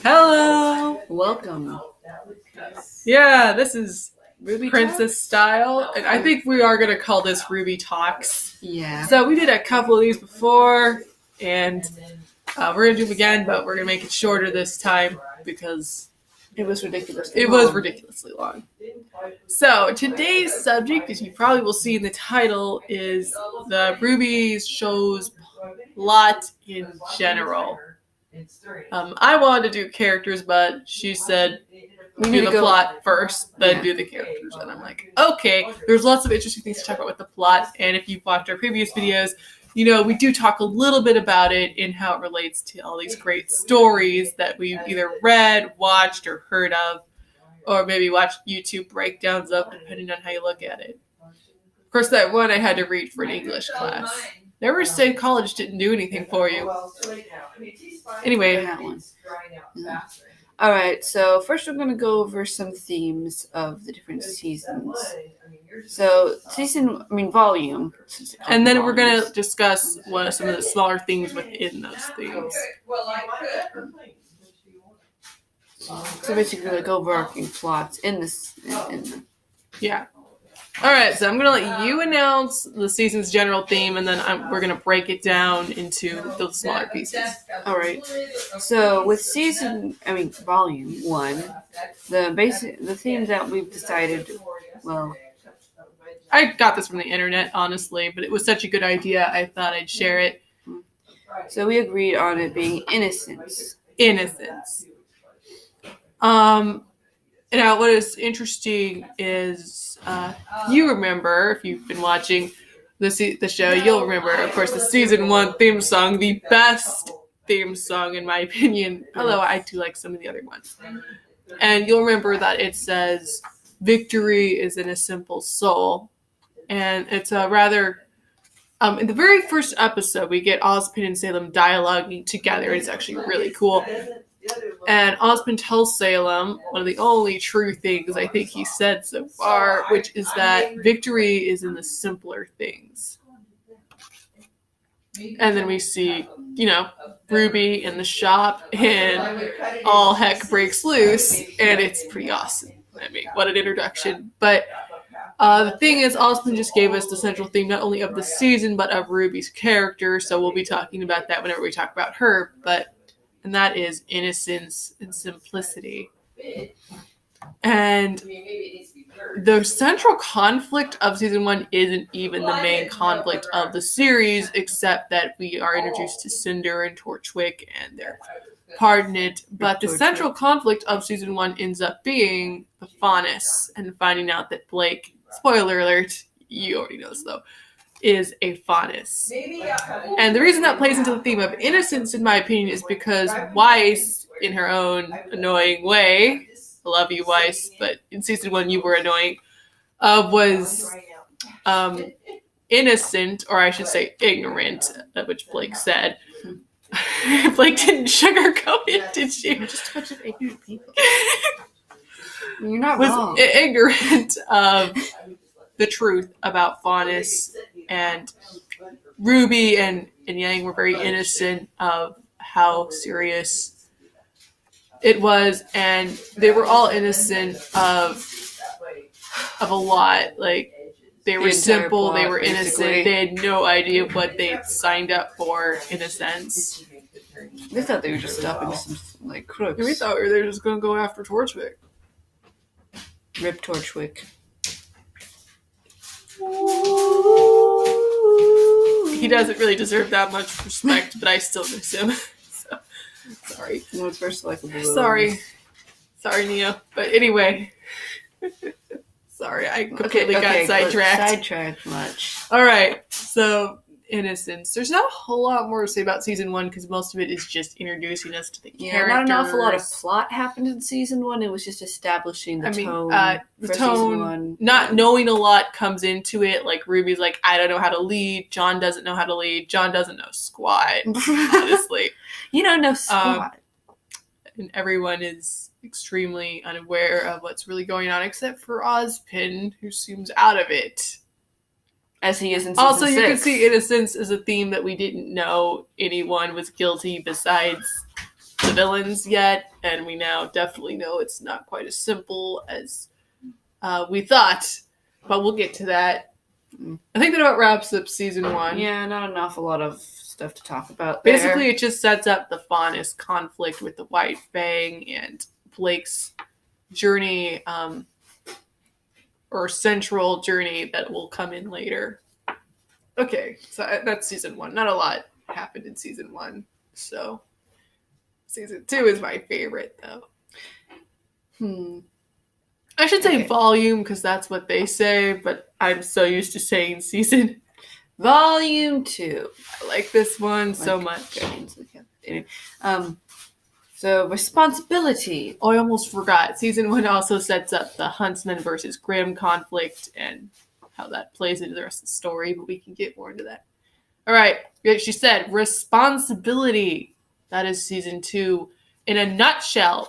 Hello! Welcome. Yeah, this is RWBY Princess Talks? style, and I think we are going to call this RWBY Talks. Yeah. So we did a couple of these before, and we're going to do them again, but we're going to make it shorter this time because It was ridiculous. it was ridiculously long. So today's subject, as you probably will see in the title, is the RWBY show's plot in general. I wanted to do characters, but she said do the plot first, then do the characters. And I'm like, okay, there's lots of interesting things to talk about with the plot. And if you've watched our previous videos, you know, we do talk a little bit about it in how it relates to all these great stories that we've either read, watched, or heard of, or maybe watched YouTube breakdowns of, depending on how you look at it. Of course, that one I had to read for an English class. Never say college didn't do anything for you. Anyway, that one. Yeah. All right, so first we're going to go over some themes of the different seasons. So volume. And then we're going to discuss some of the smaller things within those themes. So basically, like overarching plots in this. Yeah. All right, so I'm going to let you announce the season's general theme, and then we're going to break it down into the smaller pieces. All right. So with volume 1, the theme that we've decided, well, I got this from the internet, honestly, but it was such a good idea, I thought I'd share it. So we agreed on it being innocence. Innocence. Now, what is interesting is you remember, if you've been watching the show, you'll remember, of course, the season 1 theme song, the best theme song, in my opinion, although I do like some of the other ones. And you'll remember that it says, "Victory is in a simple soul." And it's a rather... in the very first episode, we get Ozpin and Salem dialoguing together. It's actually really cool. And Ozpin tells Salem one of the only true things I think he said so far, which is that victory is in the simpler things. And then we see, RWBY in the shop, and all heck breaks loose, and it's pretty awesome. I mean, what an introduction. But the thing is, Ozpin just gave us the central theme, not only of the season, but of RWBY's character, so we'll be talking about that whenever we talk about her, and that is innocence and simplicity. And the central conflict of season 1 isn't even the main conflict of the series, except that we are introduced to Cinder and Torchwick and their part in it. But the central conflict of season 1 ends up being the Faunus and finding out that Blake, spoiler alert, you already know this though, is a Faunus. And the reason that plays into the theme of innocence, in my opinion, is because Weiss, in her own annoying way, I love you, Weiss, but in season 1 you were annoying, was innocent, or I should say ignorant, which Blake said. Blake didn't sugarcoat it, did she? You're just a bunch of ignorant people. You're not wrong. Was ignorant of the truth about Faunus, and RWBY and Yang were very innocent of how serious it was, and they were all innocent of a lot. Like, they were simple, they were innocent, basically. They had no idea what they'd signed up for, in a sense. They thought they were just stopping some, crooks. We thought they were just going to go after Torchwick. Rip Torchwick. He doesn't really deserve that much respect, but I still miss him. So, sorry. No, it's first likable. Sorry, Neo. But anyway, sorry, I completely got sidetracked. Sidetracked much. All right, so innocence. There's not a whole lot more to say about season 1 because most of it is just introducing us to the characters. Not an awful lot of plot happened in season 1. It was just establishing the tone. The tone, not knowing a lot comes into it. Like, RWBY's like, I don't know how to lead. John doesn't know how to lead. John doesn't know squat, honestly. You don't know squat. And everyone is extremely unaware of what's really going on, except for Ozpin, who seems out of it. As he is in season Also, 6. You can see innocence is a theme that we didn't know anyone was guilty besides the villains yet, and we now definitely know it's not quite as simple as we thought. But we'll get to that. I think that about wraps up season 1. Yeah, not an awful lot of stuff to talk about there. Basically, it just sets up the Faunus conflict with the White Fang and Blake's journey, or central journey that will come in later. Okay, so that's season 1. Not a lot happened in season 1, so season 2 is my favorite, though. I should say volume, because that's what they say, but I'm so used to saying season. Volume 2. I like this one so much. So, responsibility. Oh, I almost forgot. Season 1 also sets up the Huntsman versus Grimm conflict and how that plays into the rest of the story, but we can get more into that. All right. She said, responsibility. That is season 2. In a nutshell,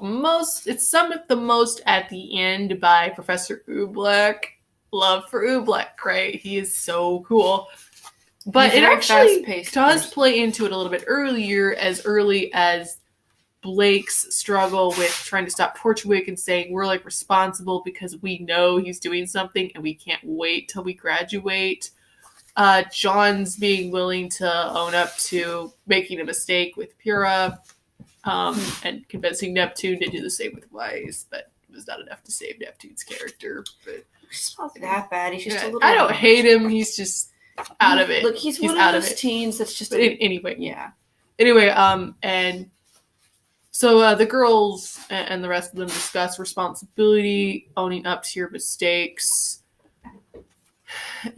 it's summed up the most at the end by Professor Oobleck. Love for Oobleck, right? He is so cool. But it actually does play into it a little bit earlier, as early as Blake's struggle with trying to stop Torchwick and saying we're like responsible because we know he's doing something and we can't wait till we graduate. John's being willing to own up to making a mistake with Pyrrha, and convincing Neptune to do the same with Weiss, but it was not enough to save Neptune's character. But it's not that bad. He's just a little. I don't hate him. He's just out of it. Look, he's one of those teens that's just. Anyway, yeah. Anyway, and so the girls and the rest of them discuss responsibility, owning up to your mistakes,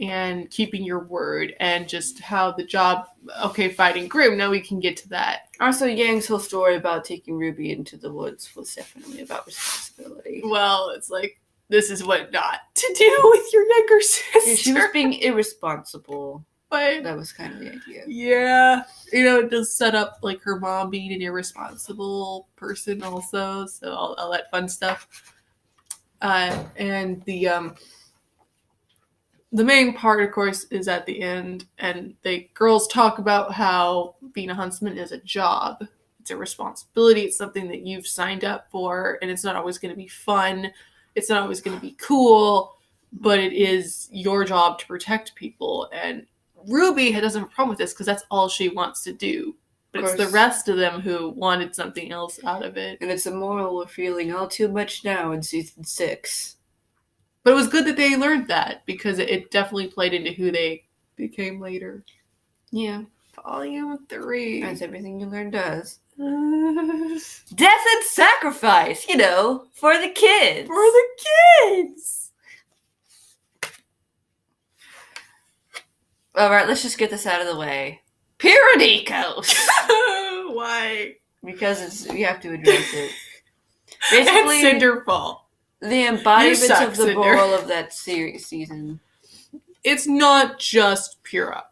and keeping your word, and just how the job, fighting Grimm, now we can get to that. Also, Yang's whole story about taking Ruby into the woods was definitely about responsibility. Well, it's like, this is what not to do with your younger sister. Yeah, she was being irresponsible. But that was kind of the idea. Yeah. It does set up, like, her mom being an irresponsible person also, so all that fun stuff. And the main part, of course, is at the end, and the girls talk about how being a huntsman is a job. It's a responsibility. It's something that you've signed up for, and it's not always going to be fun. It's not always going to be cool, but it is your job to protect people. And Ruby doesn't have a problem with this because that's all she wants to do. But it's the rest of them who wanted something else out of it. And it's a moral we're feeling all too much now in season 6. But it was good that they learned that, because it definitely played into who they became later. Yeah. Volume 3. As everything you learn does. Death and sacrifice, for the kids. For the kids! Alright, let's just get this out of the way. Pyradikos! Why? Because we have to address it. Basically, and Cinderfall. The embodiment of the Cinder. moral of that season. It's not just Pyrrha.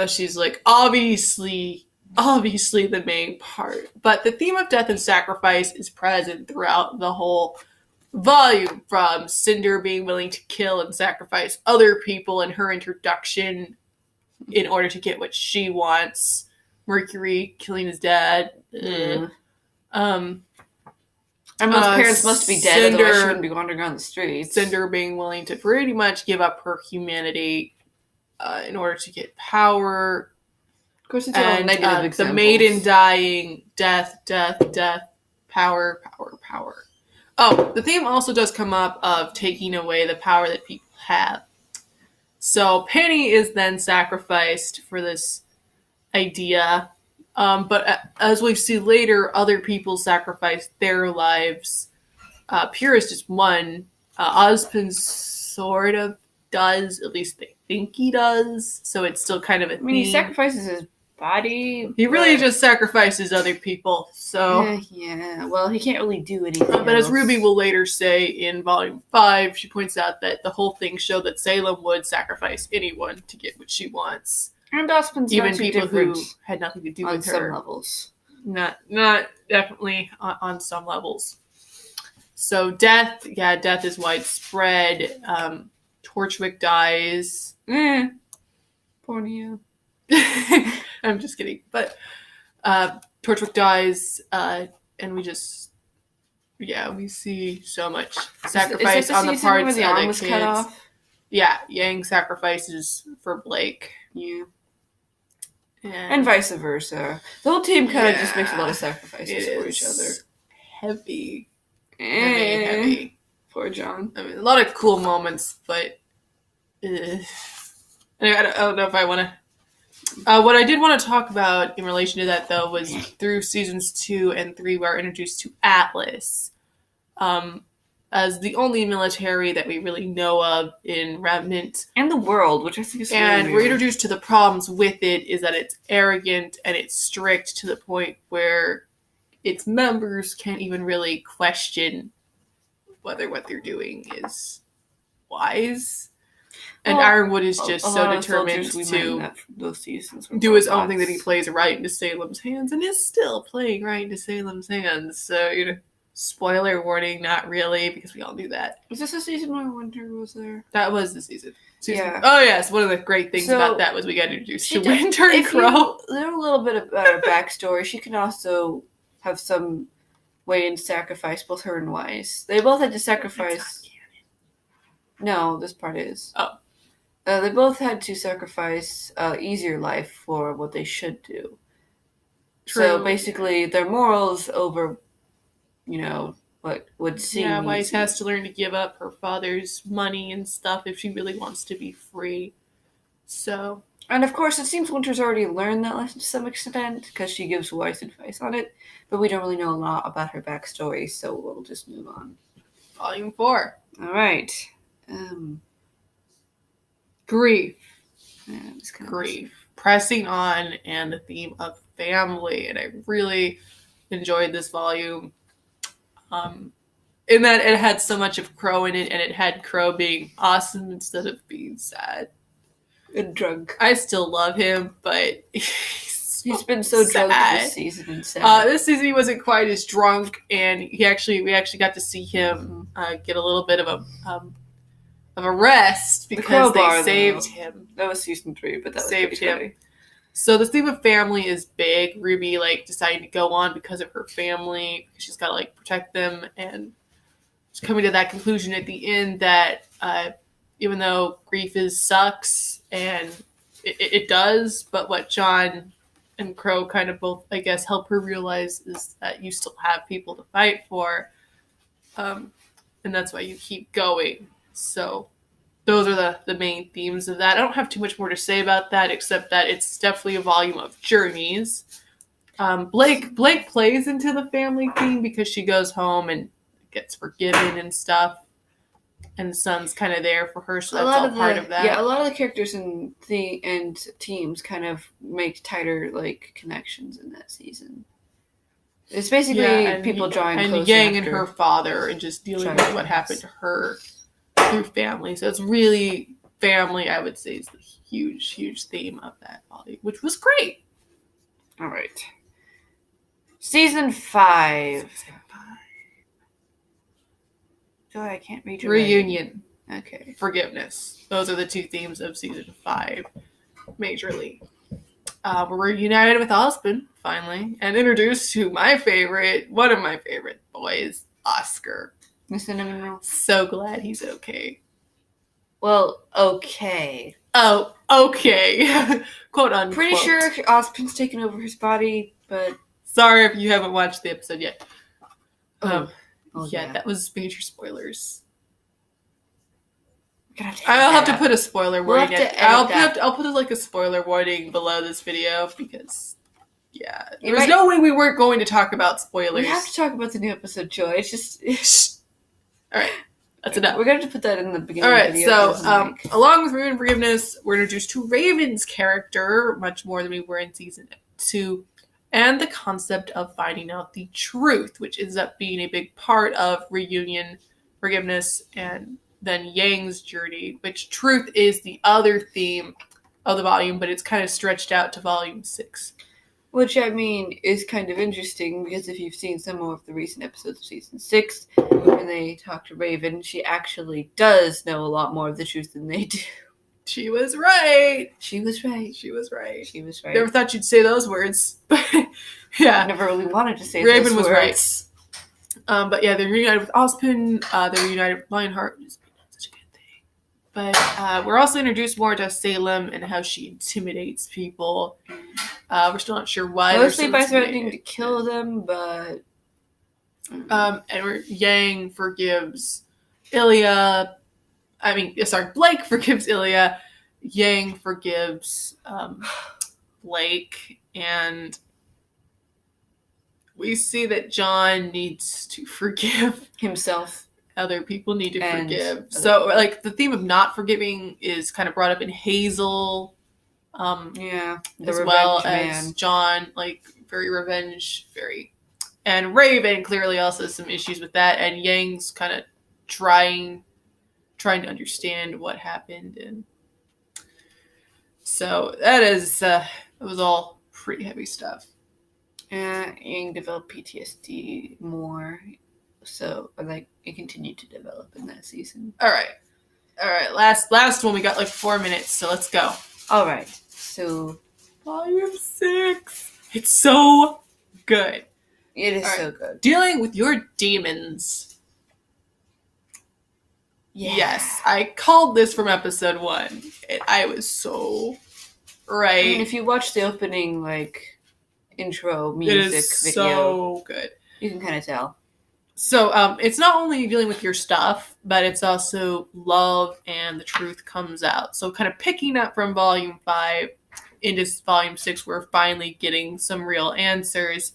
She's like, obviously the main part. But the theme of death and sacrifice is present throughout the whole volume, from Cinder being willing to kill and sacrifice other people in her introduction in order to get what she wants. Mercury killing his dad. Emma's parents must be dead, otherwise she wouldn't be wandering on the streets. Cinder being willing to pretty much give up her humanity in order to get power. Of course, it's all negative examples. The maiden dying, death, power. Oh, the theme also does come up of taking away the power that people have. So Penny is then sacrificed for this idea. But as we see later, other people sacrifice their lives. Pyrrha's just one. Ozpin sort of does, at least they think he does. So it's still kind of a theme. He sacrifices his body. He really just sacrifices other people. So yeah. Well, he can't really do anything but else. as RWBY will later say in Volume 5, she points out that the whole thing showed that Salem would sacrifice anyone to get what she wants. And Ozpin's even not too people different who had nothing to do on with her. some levels. Not definitely on some levels. So death is widespread. Torchwick dies. Poor Neo. I'm just kidding. But Torchwick dies, and we just, we see so much sacrifice on the parts where the of arm the was kids. cut off? Yeah, Yang sacrifices for Blake. Yeah. And vice versa. The whole team kind of just makes a lot of sacrifices for each other. Heavy. Poor John. I mean, a lot of cool moments, but anyway, I don't know if I want to. What I did want to talk about in relation to that, though, was through seasons 2 and 3, we're introduced to Atlas as the only military that we really know of in Remnant. And the world, which I think is And really we're introduced to the problems with it, is that it's arrogant and it's strict to the point where its members can't even really question whether what they're doing is wise. And Ironwood is just so determined to do his own thing that he plays right into Salem's hands and is still playing right into Salem's hands. So, spoiler warning, not really, because we all knew that. Was this a season where Winter was there? That was the season. Yeah. Oh, yes. One of the great things about that was we got introduced to Winter and Crow. There's a little bit about her backstory. She can also have some way in sacrifice, both her and Weiss. They both had to sacrifice. No, this part is. Oh. They both had to sacrifice easier life for what they should do. True. So basically, their morals over, what would seem. Yeah, Weiss has to learn to give up her father's money and stuff if she really wants to be free. So. And of course, it seems Winter's already learned that lesson to some extent because she gives Weiss advice on it, but we don't really know a lot about her backstory, so we'll just move on. Volume 4. All right. Grief. Yeah, Grief. Pressing on, and the theme of family. And I really enjoyed this volume. In that it had so much of Crow in it, and it had Crow being awesome instead of being sad. And drunk. I still love him, but he's been so drunk this season and sad. This season he wasn't quite as drunk, and we actually got to see him get a little bit of a rest because they saved him. That was season 3, but that saved him. Funny. So the theme of family is big. RWBY deciding to go on because of her family. She's got to protect them, and she's coming to that conclusion at the end that even though grief sucks, and it does, but what John and Crow kind of both, I guess, help her realize is that you still have people to fight for, and that's why you keep going. So those are the main themes of that. I don't have too much more to say about that, except that it's definitely a volume of journeys. Blake plays into the family theme because she goes home and gets forgiven and stuff, and the son's kind of there for her, so that's all part of that. Yeah, a lot of the characters and teams kind of make tighter connections in that season. It's basically people drawing closer. And Yang and her father, and just dealing with what happened to her through family. So it's really family, I would say, is the huge, huge theme of that volume, which was great. All right. Season 5. Oh, I can't read your Reunion. Writing. Okay. Forgiveness. Those are the two themes of season 5, majorly. We're reunited with Osmond, finally, and introduced to one of my favorite boys, Oscar. The cinnamon roll. So glad he's okay. Well, okay. Oh, okay. Quote unquote. Pretty sure Osmond's taken over his body, but... Sorry if you haven't watched the episode yet. Yeah, that was major spoilers. I'll have to put a spoiler warning. I'll put a spoiler warning below this video because, there's no way we weren't going to talk about spoilers. We have to talk about the new episode, Joy. It's just... All right, that's enough. We're going to put that in the beginning. All right, of the video. So along with Ruin Forgiveness, we're introduced to Raven's character much more than we were in season 2, and the concept of finding out the truth, which ends up being a big part of Reunion, Forgiveness, and then Yang's journey, which truth is the other theme of the volume, but it's kind of stretched out to volume 6. Which, I mean, is kind of interesting, because if you've seen some of the recent episodes of season 6, when they talk to Raven, she actually does know a lot more of the truth than they do. She was right. She was right. She was right. She was right. Never thought you'd say those words, but yeah. I never really wanted to say Raven those was words. right. But yeah, they're reunited with Ozpin. They're reunited with Lionheart, which is such a good thing. But we're also introduced more to Salem and how she intimidates people. We're still not sure why. Mostly by threatening to kill them, but... and Yang forgives Ilya. Blake forgives Ilya. Yang forgives Blake, and we see that John needs to forgive himself. Other people need to forgive. So, like, the theme of not forgiving is kind of brought up in Hazel. As well as John, like, and Raven clearly also has some issues with that, and Yang's kind of trying to understand what happened, and so that was all pretty heavy stuff. Yang developed PTSD more, so like it continued to develop in that season. All right. Last one, we got like 4 minutes, so let's go. All right, so Volume 6. It's so good. It is so good. Dealing with your demons. Yeah. Yes, I called this from episode 1. And I was so right. I mean, if you watch the opening, like, intro music it is video, so good. You can kind of tell. So, it's not only dealing with your stuff, but it's also love and the truth comes out. So, kind of picking up from Volume 5 into Volume 6, we're finally getting some real answers.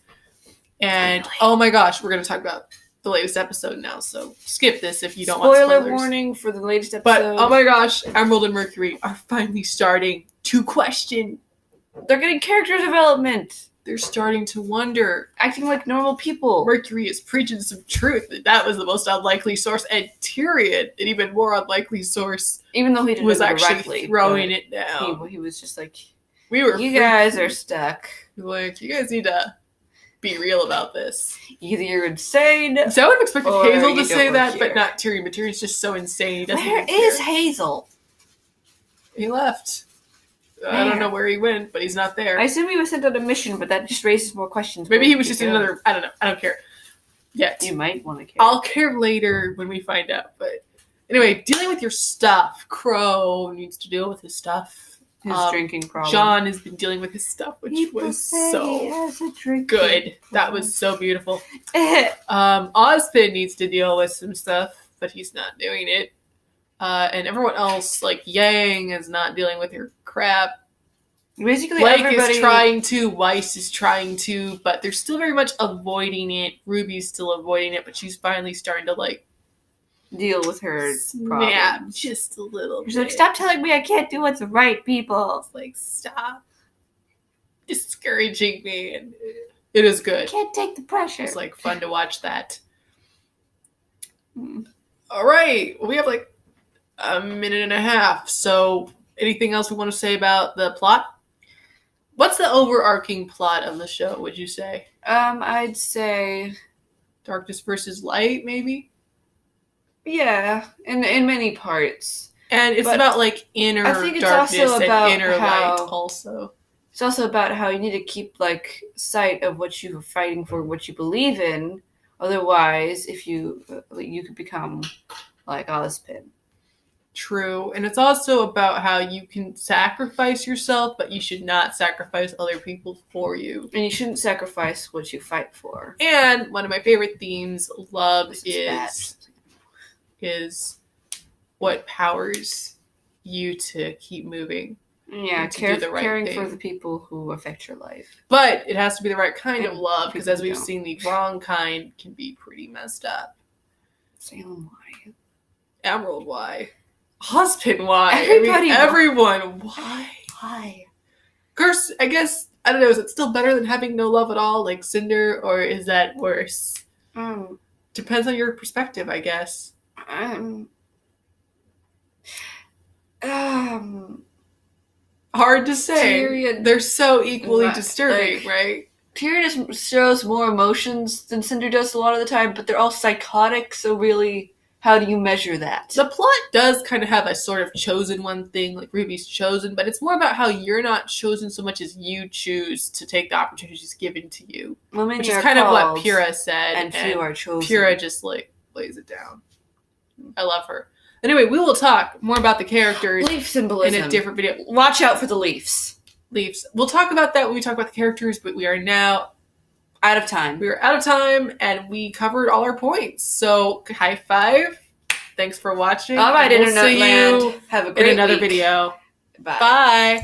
And, finally. Oh my gosh, we're going to talk about the latest episode now, so skip this if you don't want spoilers. Spoiler warning for the latest episode. But, oh my gosh, Emerald and Mercury are finally starting to question. They're getting character development. They're starting to wonder. Acting like normal people. Mercury is preaching some truth. That was the most unlikely source. And Tyrion, an even more unlikely source, even though he didn't was actually throwing it down. He was just like, you guys are stuck. Like, you guys need to be real about this. Either you're insane. So I would have expected Hazel to say that, but not Tyrion. But Tyrion's just so insane. Where is Hazel? He left. I don't know where he went, but he's not there. I assume he was sent on a mission, but that just raises more questions. Maybe he was just in another... I don't know. I don't care. Yet. You might want to care. I'll care later when we find out. But anyway, dealing with your stuff. Crow needs to deal with his stuff. His drinking problem. John has been dealing with his stuff, which was so good. That was so beautiful. Ozpin needs to deal with some stuff, but he's not doing it. And everyone else, like Yang, is not dealing with your crap. Basically, Blake is trying to, Weiss is trying to, but they're still very much avoiding it. Ruby's still avoiding it, but she's finally starting to, like, deal with her problems. Just a little bit. She's like, stop telling me I can't do what's right, people. It's like, stop discouraging me. And it is good. Can't take the pressure. It's, like, fun to watch that. All right. We have, like, a minute and a half. So, anything else we want to say about the plot? What's the overarching plot of the show, would you say? I'd say darkness versus light, maybe? Yeah, in many parts. And it's about, like, inner darkness and inner light also. It's also about how you need to keep, like, sight of what you're fighting for, what you believe in. Otherwise, if you could become like Ozpin. True. And it's also about how you can sacrifice yourself, but you should not sacrifice other people for you. And you shouldn't sacrifice what you fight for. And one of my favorite themes, love is what powers you to keep moving. Yeah, caring for the people who affect your life. But it has to be the right kind of love, because as we've seen, the wrong kind can be pretty messed up. Salem, why? Emerald, why? Ozpin, why? Everyone, why? Why? Curse, I guess, I don't know, is it still better than having no love at all, like Cinder, or is that worse? Depends on your perspective, I guess. Hard to say. Tyrion, they're so equally disturbing, right? Tyrion shows more emotions than Cinder does a lot of the time, but they're all psychotic, so really, How do you measure that? The plot does kind of have a sort of chosen one thing, like Ruby's chosen, but it's more about how you're not chosen so much as you choose to take the opportunities given to you. Well, which is kind of what Pyrrha said. And few are chosen. Pyrrha just like lays it down. I love her. Anyway, we will talk more about the characters leaf symbolism in a different video. Watch out for the leaves. Leaves. We'll talk about that when we talk about the characters, but we are now out of time. We are out of time, and we covered all our points. So, high five. Thanks for watching. All right, Internet Land. Have a great in another week. video. Bye. Bye.